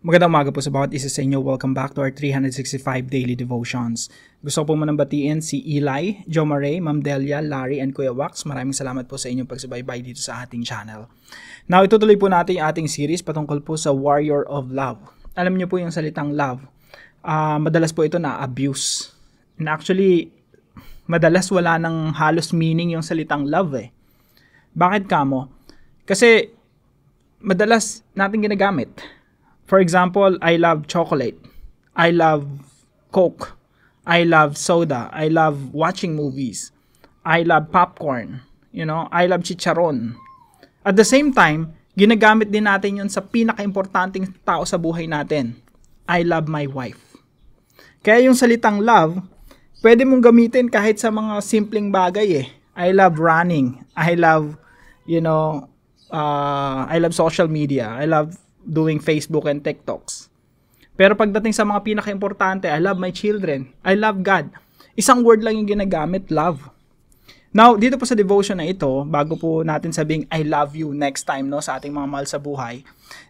Magandang umaga po sa bawat isa sa inyo. Welcome back to our 365 Daily Devotions. Gusto ko po munang batiin si Eli, Jo Marie, Ma'am Delia, Larry, and Kuya Wax. Maraming salamat po sa inyong pagsubaybay dito sa ating channel. Now, itutuloy po natin yung ating series patungkol po sa Warrior of Love. Alam niyo po yung salitang love. Madalas po ito na-abuse. And actually, madalas wala nang halos meaning yung salitang love eh. Bakit kamo? Kasi madalas natin ginagamit. For example, I love chocolate. I love Coke. I love soda. I love watching movies. I love popcorn. I love chicharon. At the same time, ginagamit din natin yun sa pinaka-importanting tao sa buhay natin. I love my wife. Kaya yung salitang love, pwede mong gamitin kahit sa mga simpleng bagay eh. I love running. I love, I love social media. I love doing Facebook and TikToks. Pero pagdating sa mga pinaka-importante, I love my children. I love God. Isang word lang yung ginagamit, love. Now, dito po sa devotion na ito, bago po natin sabing I love you next time sa ating mga mahal sa buhay,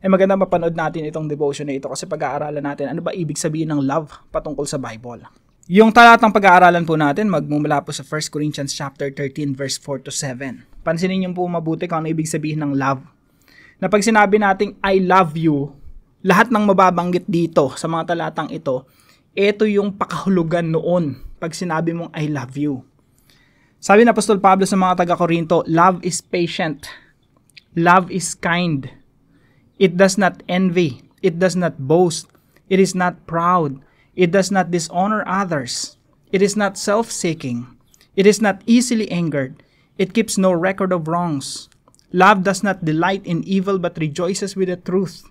maganda mapanood natin itong devotion na ito kasi pag-aaralan natin ano ba ibig sabihin ng love patungkol sa Bible. Yung talatang pag-aaralan po natin magmumula po sa 1 Corinthians chapter 13 verse 4 to 7. Pansinin niyo po mabuti kung ano ibig sabihin ng love. Na pag sinabi nating I love you, lahat ng mababanggit dito sa mga talatang ito, ito yung pakahulugan noon pag sinabi mong I love you. Sabi ni Apostol Pablo sa mga taga-Korinto, love is patient. Love is kind. It does not envy. It does not boast. It is not proud. It does not dishonor others. It is not self-seeking. It is not easily angered. It keeps no record of wrongs. Love does not delight in evil but rejoices with the truth.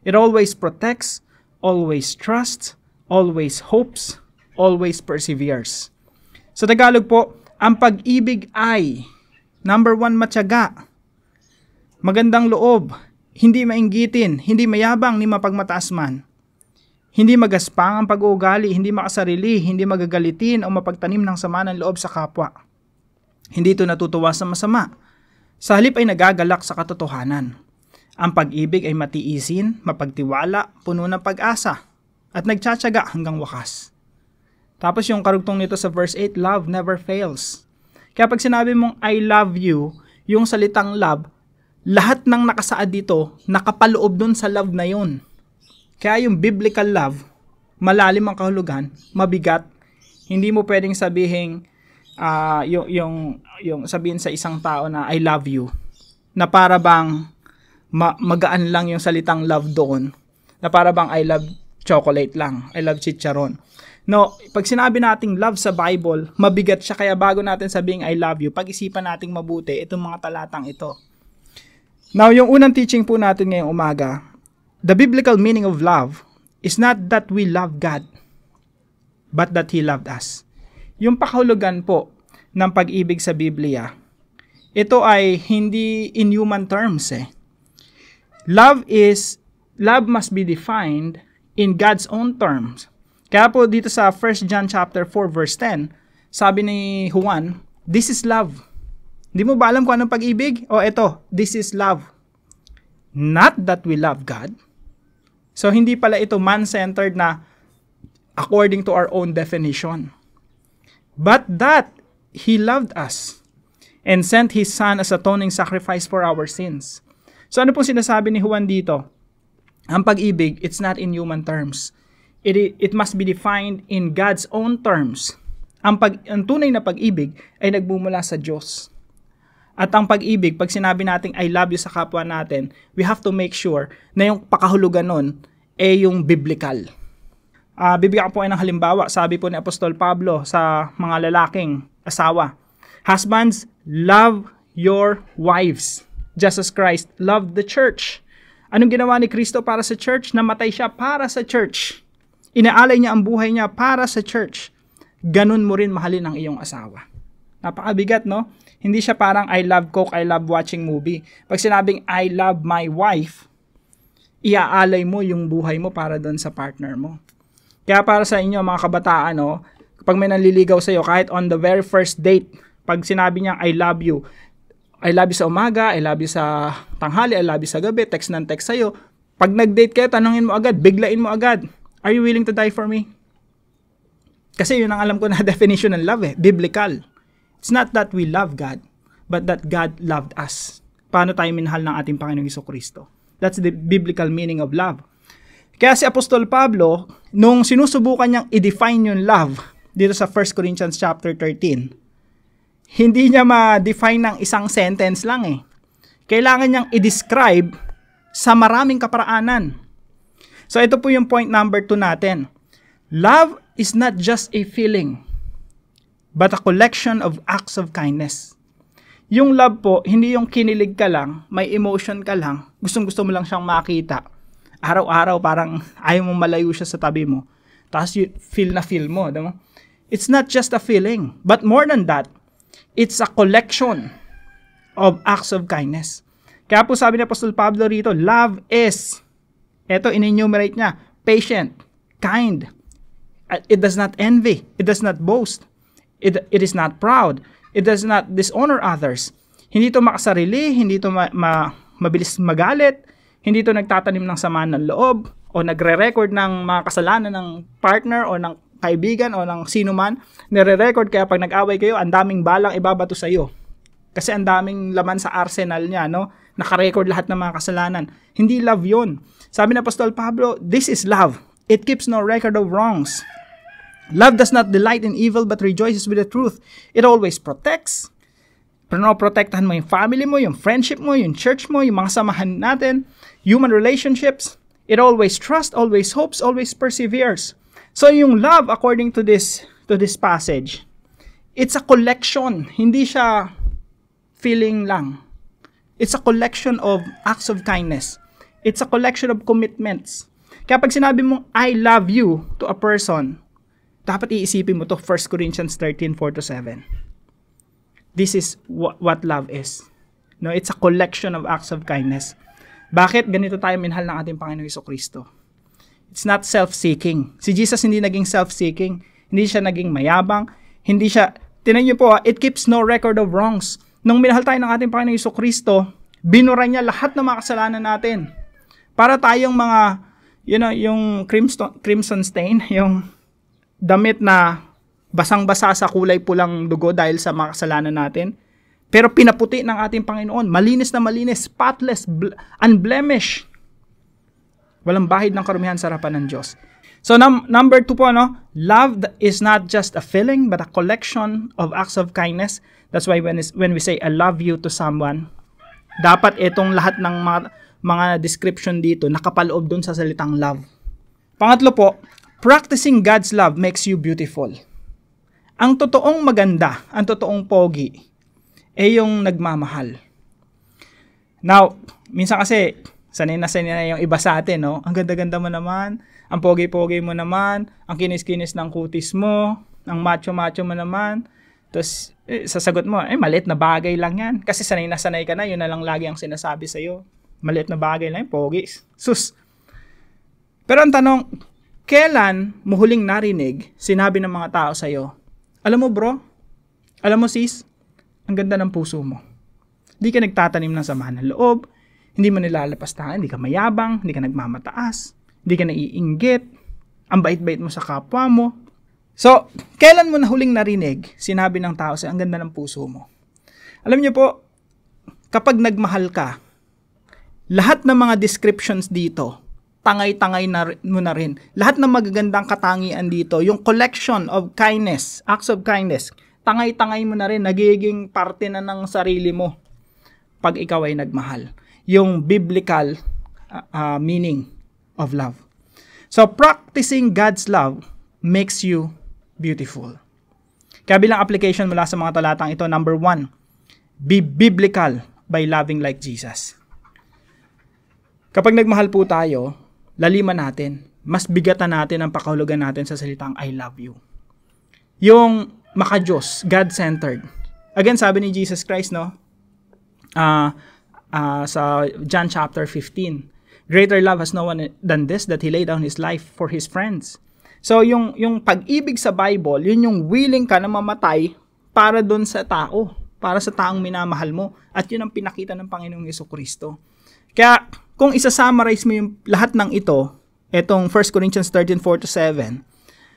It always protects, always trusts, always hopes, always perseveres. Sa Tagalog po, ang pag-ibig ay, number 1, matyaga, magandang loob, hindi mainggitin, hindi mayabang ni mapagmataas man, hindi magaspang ang pag-uugali, hindi makasarili, hindi magagalitin o mapagtanim ng sama ng loob sa kapwa. Hindi ito natutuwa sa masama. Sa halip ay nagagalak sa katotohanan. Ang pag-ibig ay matiisin, mapagtiwala, puno ng pag-asa, at nagtsatsaga hanggang wakas. Tapos yung karugtong nito sa verse 8, love never fails. Kaya pag sinabi mong I love you, yung salitang love, lahat ng nakasaad dito, nakapaloob dun sa love na yun. Kaya yung biblical love, malalim ang kahulugan, mabigat, hindi mo pwedeng sabihin, yung sabihin sa isang tao na I love you na para bang magaan lang yung salitang love doon, na para bang I love chocolate lang, I love chicharon. No, pag sinabi nating love sa Bible, mabigat siya, kaya bago natin sabihin I love you, pag-isipan nating mabuti itong mga talatang ito. Now, yung unang teaching po natin ngayong umaga, the biblical meaning of love is not that we love God, but that He loved us. Yung pakahulugan po ng pag-ibig sa Biblia, ito ay hindi in human terms eh. Love must be defined in God's own terms. Kaya po dito sa 1 John chapter 4 verse 10, sabi ni Juan, this is love. Hindi mo ba alam kung anong pag-ibig? O eto, this is love. Not that we love God. So hindi pala ito man-centered na according to our own definition. But that He loved us and sent His Son as atoning sacrifice for our sins. So ano pong sinasabi ni Juan dito? Ang pag-ibig, it's not in human terms. It must be defined in God's own terms. Ang tunay na pag-ibig ay nagmumula sa Diyos. At ang pag-ibig, pag sinabi natin I love you sa kapwa natin, we have to make sure na yung pakahulugan nun ay yung biblical. Bibigyan ko po ay ng halimbawa. Sabi po ni Apostol Pablo sa mga lalaking asawa, husbands, love your wives, just as Christ loved the church. Anong ginawa ni Kristo para sa church? Namatay siya para sa church. Inaalay niya ang buhay niya para sa church. Ganun mo rin mahalin ang iyong asawa. Napakabigat, no? Hindi siya parang I love Coke, I love watching movie. Pag sinabing I love my wife, iaalay mo yung buhay mo para doon sa partner mo. Kaya para sa inyo mga kabataan, kapag may nanliligaw sa iyo, kahit on the very first date, pag sinabi niya I love you sa umaga, I love you sa tanghali, I love you sa gabi, text ng text sa iyo, Pag nag-date kayo, tanungin mo agad, biglain mo agad, are you willing to die for me? Kasi yun ang alam ko na definition ng love biblical. It's not that we love God, but that God loved us. Paano tayo minahal ng ating Panginoong Jesucristo? That's the biblical meaning of love. Kaya si Apostol Pablo, nung sinusubukan niyang i-define yung love dito sa 1 Corinthians chapter 13, hindi niya ma-define ng isang sentence lang Kailangan niyang i-describe sa maraming kaparaanan. So ito po yung point number 2 natin. Love is not just a feeling, but a collection of acts of kindness. Yung love po, hindi yung kinilig ka lang, may emotion ka lang, gustong-gusto mo lang siyang makita. Araw-araw parang ayaw mong malayo siya sa tabi mo. Tapos feel mo. Diba? It's not just a feeling, but more than that, it's a collection of acts of kindness. Kaya po sabi ni Apostol Pablo rito, love is, eto in-enumerate niya, patient, kind. It does not envy. It does not boast. It is not proud. It does not dishonor others. Hindi ito makasarili, hindi ito mabilis magalit, hindi ito nagtatanim ng sama ng loob, o nagre-record ng mga kasalanan ng partner o ng kaibigan o ng sino man. Nire-record kaya pag nag-away kayo, ang daming balang ibabato sa iyo. Kasi ang daming laman sa arsenal niya, no? Naka-record lahat ng mga kasalanan. Hindi love yun. Sabi ng Apostol Pablo, this is love. It keeps no record of wrongs. Love does not delight in evil but rejoices with the truth. It always protects. Protektahan mo yung family mo, yung friendship mo, yung church mo, yung mga samahan natin, human relationships. It always trusts, always hopes, always perseveres. So yung love, according to this passage, it's a collection. Hindi siya feeling lang. It's a collection of acts of kindness. It's a collection of commitments. Kaya pag sinabi mong, I love you to a person, dapat iisipin mo to 1 Corinthians 13:4-7. This is what love is. No, it's a collection of acts of kindness. Bakit ganito tayo minahal ng ating Panginoong Jesucristo? It's not self-seeking. Si Jesus hindi naging self-seeking. Hindi siya naging mayabang. Hindi siya, tinan niyo po, it keeps no record of wrongs. Nung minahal tayo ng ating Panginoong Jesucristo, binura niya lahat ng mga kasalanan natin. Para tayong mga, yung crimson stain, yung damit na basang-basa sa kulay pulang dugo dahil sa mga kasalanan natin. Pero pinaputi ng ating Panginoon, malinis na malinis, spotless, unblemished. Walang bahid ng karumihan sa harapan ng Diyos. So number 2 po, love is not just a feeling but a collection of acts of kindness. That's why when we say I love you to someone, dapat itong lahat ng mga description dito nakapaloob dun sa salitang love. Pangatlo po, practicing God's love makes you beautiful. Ang totoong maganda, ang totoong pogi, yung nagmamahal. Now, minsan kasi, sanay na yung iba sa atin, no? Ang ganda-ganda mo naman, ang pogi-pogi mo naman, ang kinis-kinis ng kutis mo, ang macho-macho mo naman. Tapos, sasagot mo, maliit na bagay lang yan. Kasi sanay ka na, yun na lang lagi ang sinasabi sa'yo. Maliit na bagay lang, pogi. Sus. Pero ang tanong, kailan mo huling narinig, sinabi ng mga tao sa'yo, alam mo bro, alam mo sis, ang ganda ng puso mo. Hindi ka nagtatanim ng sama ng loob, hindi mo nilalapastahan, hindi ka mayabang, hindi ka nagmamataas, hindi ka naiinggit, ang bait-bait mo sa kapwa mo. So, kailan mo na huling narinig, sinabi ng tao sa'yo, ang ganda ng puso mo? Alam niyo po, kapag nagmahal ka, lahat ng mga descriptions dito, tangay-tangay mo na rin. Lahat ng magagandang katangian dito, yung collection of kindness, acts of kindness, tangay-tangay mo na rin, nagiging parte na ng sarili mo pag ikaw ay nagmahal. Yung biblical meaning of love. So, practicing God's love makes you beautiful. Kaya bilang application mula sa mga talatang ito, number 1, be biblical by loving like Jesus. Kapag nagmahal po tayo, laliman natin, mas bigatan natin ang pakahulugan natin sa salitang I love you. Yung maka-Diyos, God-centered. Again, sabi ni Jesus Christ, sa John chapter 15, greater love has no one than this, that He laid down His life for His friends. So, yung pag-ibig sa Bible, yun yung willing ka na mamatay para dun sa tao, para sa taong minamahal mo. At yun ang pinakita ng Panginoong Jesucristo. Kaya, kung isa-summarize mo yung lahat ng ito, etong 1 Corinthians 13:4-7,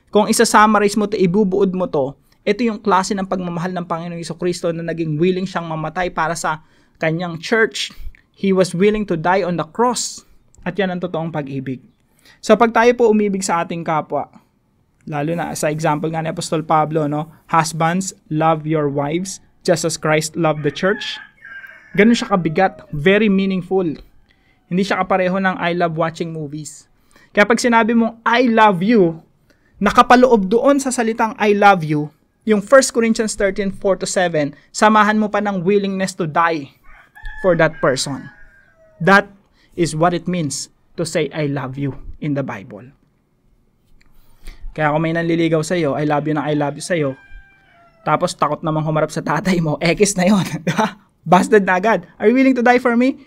kung isa-summarize mo to, ibubuod mo to, ito yung klase ng pagmamahal ng Panginoong Jesucristo na naging willing siyang mamatay para sa kanyang church. He was willing to die on the cross. At yan ang totoong pag-ibig. So pag tayo po umibig sa ating kapwa, lalo na sa example nga ni Apostol Pablo, no? Husbands, love your wives just as Christ loved the church. Ganun siya kabigat, very meaningful. Hindi siya kapareho ng I love watching movies. Kaya pag sinabi mong I love you, nakapaloob doon sa salitang I love you, yung 1 Corinthians 13:4-7, samahan mo pa ng willingness to die for that person. That is what it means to say I love you in the Bible. Kaya kung may nanliligaw sa'yo, I love you na I love you sa'yo, tapos takot namang humarap sa tatay mo, X na yun. Busted na agad. Are you willing to die for me?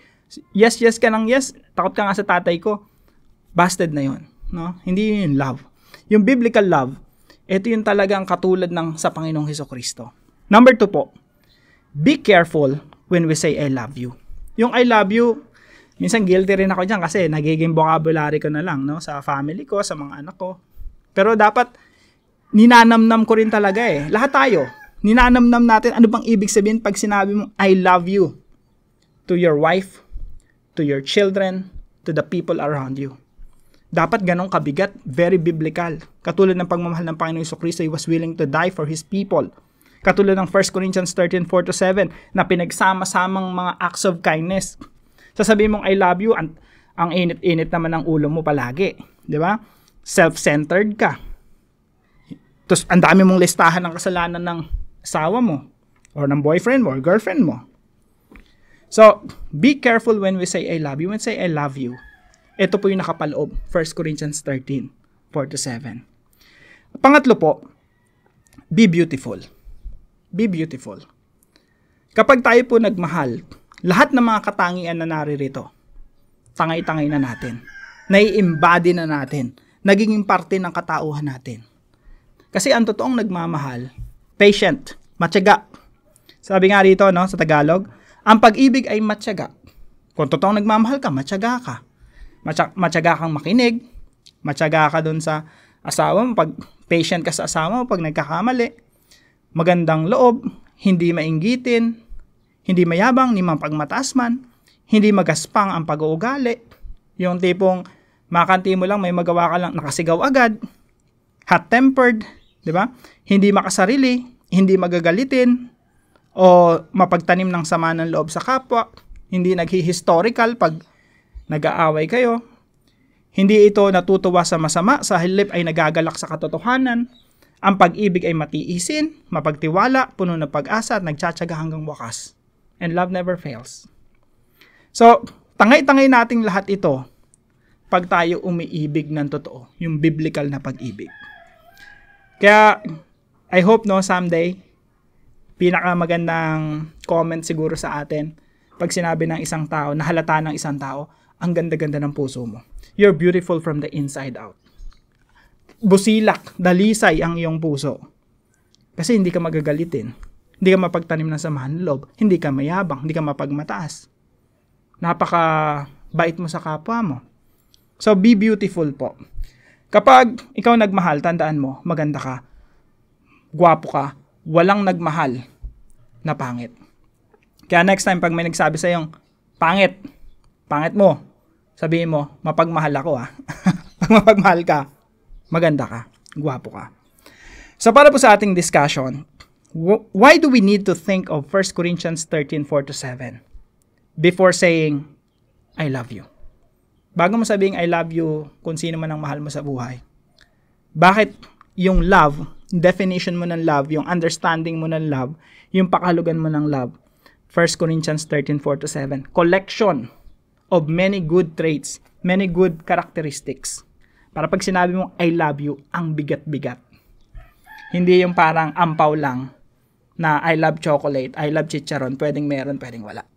Yes, yes ka ng yes. Takot ka nga sa tatay ko. Busted na yun. No? Hindi yun yung love. Yung biblical love, ito yung talagang katulad ng sa Panginoong Jesucristo. Number 2 po, be careful when we say I love you. Yung I love you, minsan guilty rin ako dyan kasi nagiging vocabulary ko na lang, no? Sa family ko, sa mga anak ko. Pero dapat, ninanamnam ko rin talaga eh. Lahat tayo, ninanamnam natin ano bang ibig sabihin pag sinabi mong I love you to your wife, to your children, to the people around you. Dapat ganong kabigat, very biblical. Katulad ng pagmamahal ng Panginoong Jesucristo, He was willing to die for His people. Katulad ng 1 Corinthians 13:4-7 na pinagsama-samang mga acts of kindness. Sasabihin mong I love you, ang init-init naman ng ulo mo palagi. Di ba? Self-centered ka. Tapos ang dami mong listahan ng kasalanan ng asawa mo or ng boyfriend mo or girlfriend mo. So, be careful when we say I love you. When we say I love you, ito po yung nakapaloob, 1 Corinthians 13:4-7. Pangatlo po, be beautiful. Be beautiful. Kapag tayo po nagmahal, lahat ng mga katangian na naririto, tangay-tangay na natin. Nai-embody na natin. Nagiging parte ng katauhan natin. Kasi ang totoong nagmamahal, patient, matyaga. Sabi nga rito, no, sa Tagalog, ang pag-ibig ay matyaga. Kung totoong nagmamahal ka, matyaga ka. Matyaga kang makinig, matyaga ka dun sa asawa mo, pag patient ka sa asawa mo, pag nagkakamali, magandang loob, hindi mainggitin, hindi mayabang, ni mapagmataas man, hindi magaspang ang pag-uugali, yung tipong makanti mo lang, may magawa ka lang, nakasigaw agad, hot-tempered, di ba? Hindi makasarili, hindi magagalitin, o mapagtanim ng sama ng loob sa kapwa, hindi naghi-historical pag nag-aaway kayo, hindi ito natutuwa sa masama, sa halip ay nagagalak sa katotohanan, ang pag-ibig ay matiisin, mapagtiwala, puno ng pag-asa at nagtsatsaga hanggang wakas. And love never fails. So, tangay-tangay nating lahat ito pag tayo umiibig ng totoo, yung biblical na pag-ibig. Kaya, I hope no, someday, pinakamagandang comment siguro sa atin, pag sinabi ng isang tao, nahalata ng isang tao, ang ganda-ganda ng puso mo. You're beautiful from the inside out. Busilak, dalisay ang iyong puso. Kasi hindi ka magagalitin. Hindi ka mapagtanim ng samahan ng loob. Hindi ka mayabang. Hindi ka mapagmataas. Napaka-bait mo sa kapwa mo. So, be beautiful po. Kapag ikaw nagmahal, tandaan mo, maganda ka, gwapo ka, walang nagmahal na pangit. Kaya next time, pag may nagsabi sa iyong, pangit mo, sabihin mo, mapagmahal ako Pag mapagmahal ka, maganda ka, gwapo ka. So para po sa ating discussion, why do we need to think of 1 Corinthians 13:4-7 before saying, I love you? Bago mo sabihin I love you kung sino man ang mahal mo sa buhay, bakit yung love, definition mo ng love, yung understanding mo ng love, yung pakalugan mo ng love, 1 Corinthians 13:4-7, collection of many good traits, many good characteristics. Para pag sinabi mo, I love you, ang bigat-bigat. Hindi yung parang ampaw lang na I love chocolate, I love chicharon, pwedeng meron, pwedeng wala.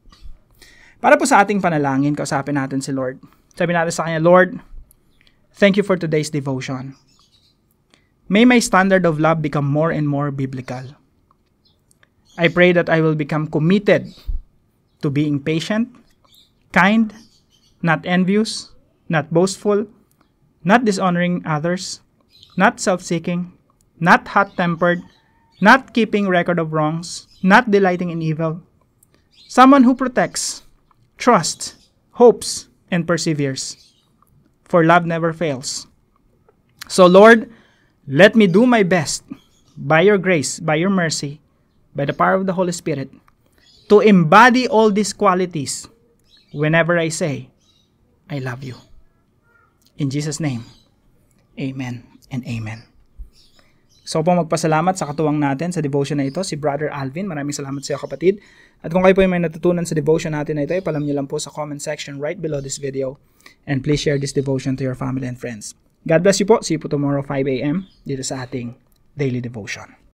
Para po sa ating panalangin, kausapin natin si Lord. Sabi natin sa Kanya, Lord, thank you for today's devotion. May my standard of love become more and more biblical. I pray that I will become committed to being patient, kind, not envious, not boastful, not dishonoring others, not self-seeking, not hot-tempered, not keeping record of wrongs, not delighting in evil. Someone who protects, trusts, hopes, and perseveres. For love never fails. So Lord, let me do my best by your grace, by your mercy, by the power of the Holy Spirit, to embody all these qualities whenever I say, I love you. In Jesus' name, amen and amen. So po magpasalamat sa katuwang natin sa devotion na ito, si Brother Alvin. Maraming salamat sa iyo, kapatid. At kung kayo po ay may natutunan sa devotion natin na ito, ipalam niyo lang po sa comment section right below this video. And please share this devotion to your family and friends. God bless you po. See you po tomorrow 5 a.m. dito sa ating daily devotion.